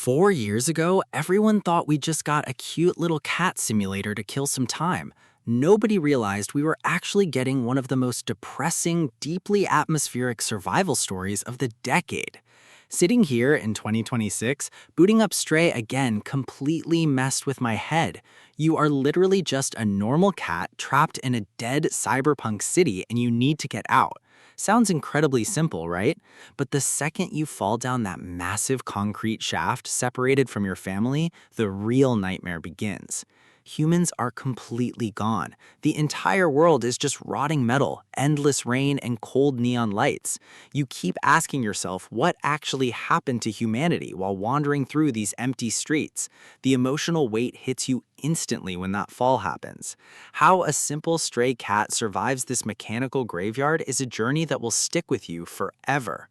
4 years ago, everyone thought we just got a cute little cat simulator to kill some time. Nobody realized we were actually getting one of the most depressing, deeply atmospheric survival stories of the decade. Sitting here in 2026, booting up Stray again completely messed with my head. You are literally just a normal cat trapped in a dead cyberpunk city and you need to get out. Sounds incredibly simple, right? But the second you fall down that massive concrete shaft separated from your family, the real nightmare begins. Humans are completely gone. The entire world is just rotting metal, endless rain, and cold neon lights. You keep asking yourself what actually happened to humanity while wandering through these empty streets. The emotional weight hits you instantly when that fall happens. How a simple stray cat survives this mechanical graveyard is a journey that will stick with you forever.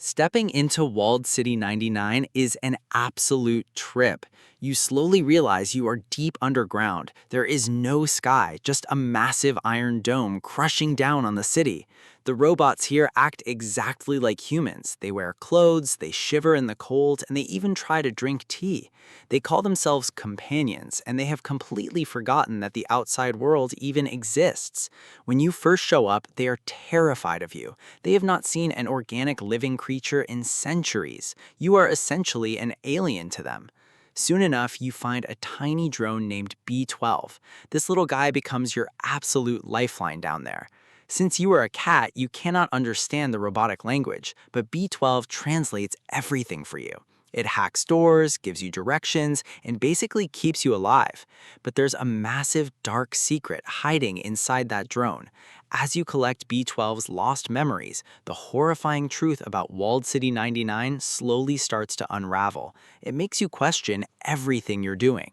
Stepping into Walled City 99 is an absolute trip. You slowly realize you are deep underground. There is no sky, just a massive iron dome crushing down on the city. The robots here act exactly like humans. They wear clothes, they shiver in the cold, and they even try to drink tea. They call themselves companions, and they have completely forgotten that the outside world even exists. When you first show up, they are terrified of you. They have not seen an organic living creature in centuries. You are essentially an alien to them. Soon enough, you find a tiny drone named B12. This little guy becomes your absolute lifeline down there. Since you are a cat, you cannot understand the robotic language, but B12 translates everything for you. It hacks doors, gives you directions, and basically keeps you alive. But there's a massive dark secret hiding inside that drone. As you collect B12's lost memories, the horrifying truth about Walled City 99 slowly starts to unravel. It makes you question everything you're doing.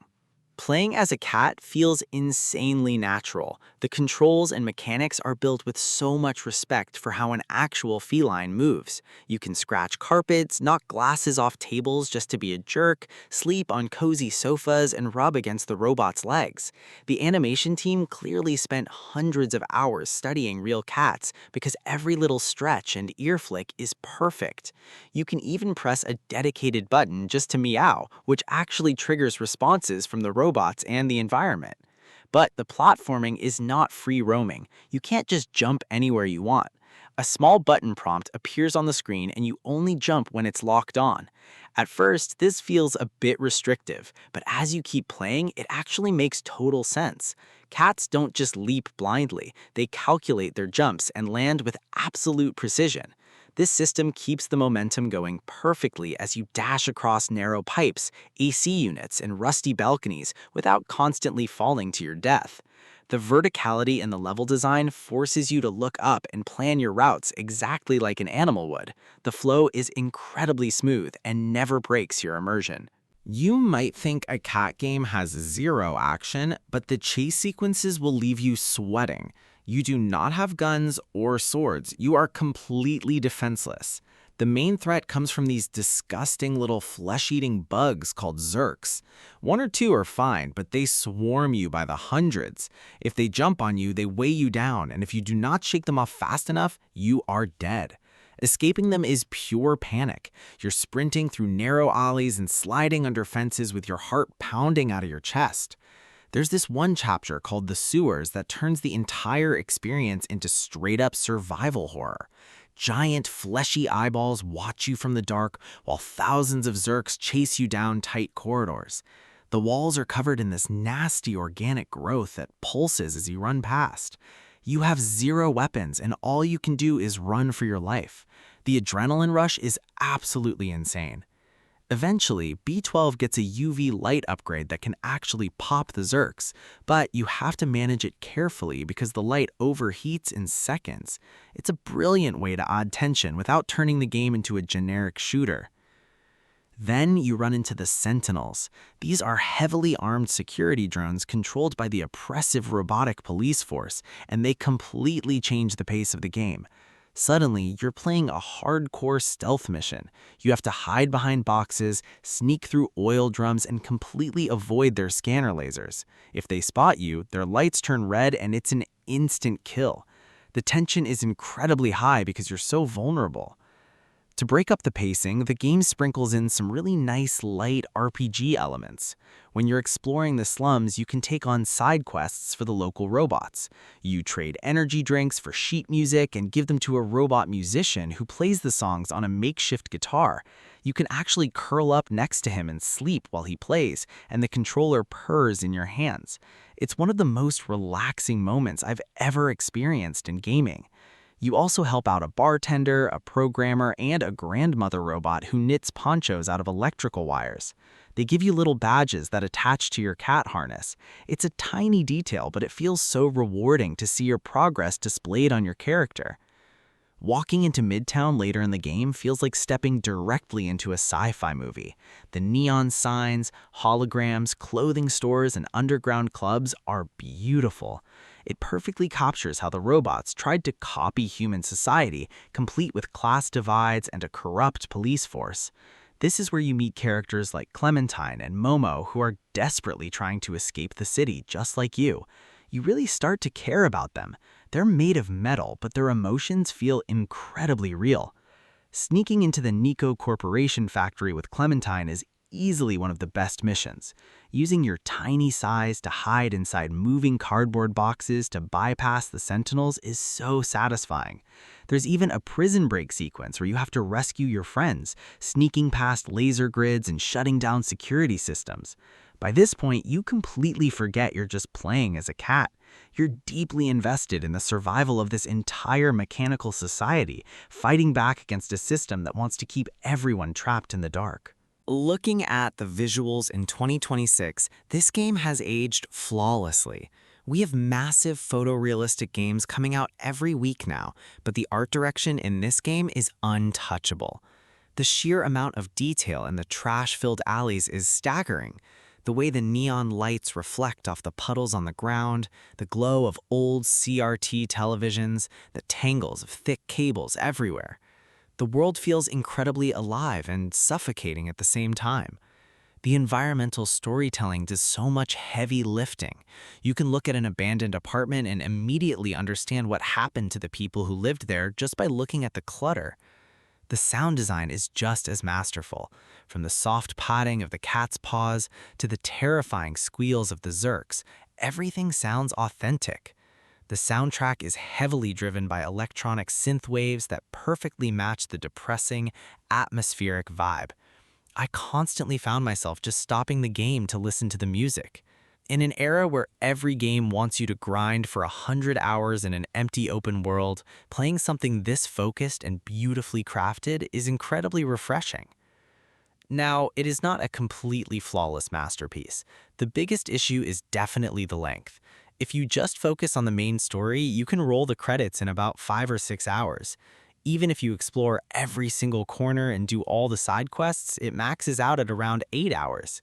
Playing as a cat feels insanely natural. The controls and mechanics are built with so much respect for how an actual feline moves. You can scratch carpets, knock glasses off tables just to be a jerk, sleep on cozy sofas, and rub against the robot's legs. The animation team clearly spent hundreds of hours studying real cats because every little stretch and ear flick is perfect. You can even press a dedicated button just to meow, which actually triggers responses from the robots and the environment. But the platforming is not free roaming. You can't just jump anywhere you want. A small button prompt appears on the screen and you only jump when it's locked on. At first, this feels a bit restrictive, but as you keep playing, it actually makes total sense. Cats don't just leap blindly, they calculate their jumps and land with absolute precision. This system keeps the momentum going perfectly as you dash across narrow pipes, AC units, and rusty balconies without constantly falling to your death. The verticality in the level design forces you to look up and plan your routes exactly like an animal would. The flow is incredibly smooth and never breaks your immersion. You might think a cat game has zero action, but the chase sequences will leave you sweating. You do not have guns or swords. You are completely defenseless. The main threat comes from these disgusting little flesh-eating bugs called zerks. One or two are fine, but they swarm you by the hundreds. If they jump on you, they weigh you down, and if you do not shake them off fast enough, you are dead. Escaping them is pure panic. You're sprinting through narrow alleys and sliding under fences with your heart pounding out of your chest. There's this one chapter called The Sewers that turns the entire experience into straight-up survival horror. Giant, fleshy eyeballs watch you from the dark, while thousands of zerks chase you down tight corridors. The walls are covered in this nasty organic growth that pulses as you run past. You have zero weapons, and all you can do is run for your life. The adrenaline rush is absolutely insane. Eventually, B12 gets a UV light upgrade that can actually pop the zerks, but you have to manage it carefully because the light overheats in seconds. It's a brilliant way to add tension without turning the game into a generic shooter. Then you run into the Sentinels. These are heavily armed security drones controlled by the oppressive robotic police force, and they completely change the pace of the game. Suddenly, you're playing a hardcore stealth mission. You have to hide behind boxes, sneak through oil drums, and completely avoid their scanner lasers. If they spot you, their lights turn red and it's an instant kill. The tension is incredibly high because you're so vulnerable. To break up the pacing, the game sprinkles in some really nice, light RPG elements. When you're exploring the slums, you can take on side quests for the local robots. You trade energy drinks for sheet music and give them to a robot musician who plays the songs on a makeshift guitar. You can actually curl up next to him and sleep while he plays, and the controller purrs in your hands. It's one of the most relaxing moments I've ever experienced in gaming. You also help out a bartender, a programmer, and a grandmother robot who knits ponchos out of electrical wires. They give you little badges that attach to your cat harness. It's a tiny detail, but it feels so rewarding to see your progress displayed on your character. Walking into Midtown later in the game feels like stepping directly into a sci-fi movie. The neon signs, holograms, clothing stores, and underground clubs are beautiful. It perfectly captures how the robots tried to copy human society, complete with class divides and a corrupt police force. This is where you meet characters like Clementine and Momo who are desperately trying to escape the city just like you. You really start to care about them. They're made of metal, but their emotions feel incredibly real. Sneaking into the Nico Corporation factory with Clementine is easily one of the best missions. Using your tiny size to hide inside moving cardboard boxes to bypass the sentinels is so satisfying. There's even a prison break sequence where you have to rescue your friends, sneaking past laser grids and shutting down security systems. By this point, you completely forget you're just playing as a cat. You're deeply invested in the survival of this entire mechanical society, fighting back against a system that wants to keep everyone trapped in the dark. Looking at the visuals in 2026, this game has aged flawlessly. We have massive photorealistic games coming out every week now, but the art direction in this game is untouchable. The sheer amount of detail in the trash-filled alleys is staggering. The way the neon lights reflect off the puddles on the ground, the glow of old CRT televisions, the tangles of thick cables everywhere. The world feels incredibly alive and suffocating at the same time. The environmental storytelling does so much heavy lifting. You can look at an abandoned apartment and immediately understand what happened to the people who lived there just by looking at the clutter. The sound design is just as masterful, from the soft patting of the cat's paws to the terrifying squeals of the Zerks. Everything sounds authentic. The soundtrack is heavily driven by electronic synth waves that perfectly match the depressing, atmospheric vibe. I constantly found myself just stopping the game to listen to the music. In an era where every game wants you to grind for 100 hours in an empty open world, playing something this focused and beautifully crafted is incredibly refreshing. Now, it is not a completely flawless masterpiece. The biggest issue is definitely the length. If you just focus on the main story, you can roll the credits in about 5 or 6 hours. Even if you explore every single corner and do all the side quests, it maxes out at around 8 hours.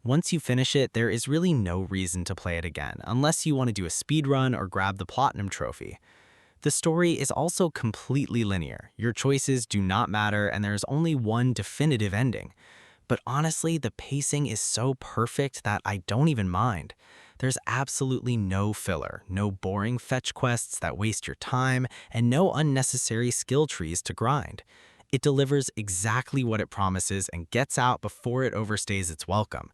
Once you finish it, there is really no reason to play it again, unless you want to do a speedrun or grab the Platinum Trophy. The story is also completely linear. Your choices do not matter, and there is only one definitive ending. But honestly, the pacing is so perfect that I don't even mind. There's absolutely no filler, no boring fetch quests that waste your time, and no unnecessary skill trees to grind. It delivers exactly what it promises and gets out before it overstays its welcome.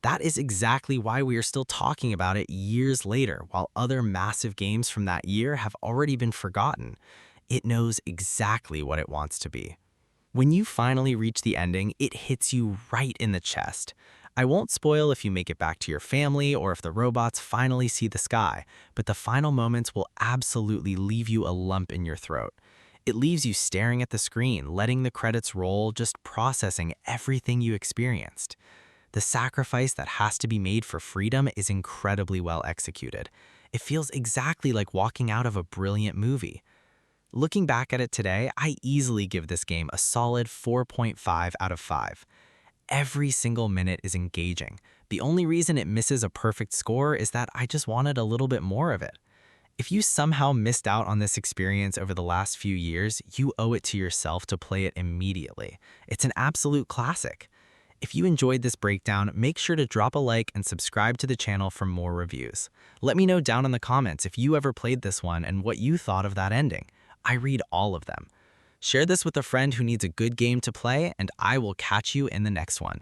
That is exactly why we are still talking about it years later, while other massive games from that year have already been forgotten. It knows exactly what it wants to be. When you finally reach the ending, it hits you right in the chest. I won't spoil if you make it back to your family or if the robots finally see the sky, but the final moments will absolutely leave you a lump in your throat. It leaves you staring at the screen, letting the credits roll, just processing everything you experienced. The sacrifice that has to be made for freedom is incredibly well executed. It feels exactly like walking out of a brilliant movie. Looking back at it today, I easily give this game a solid 4.5 out of 5. Every single minute is engaging. The only reason it misses a perfect score is that I just wanted a little bit more of it. If you somehow missed out on this experience over the last few years, you owe it to yourself to play it immediately. It's an absolute classic. If you enjoyed this breakdown, make sure to drop a like and subscribe to the channel for more reviews. Let me know down in the comments if you ever played this one and what you thought of that ending. I read all of them. Share this with a friend who needs a good game to play, and I will catch you in the next one.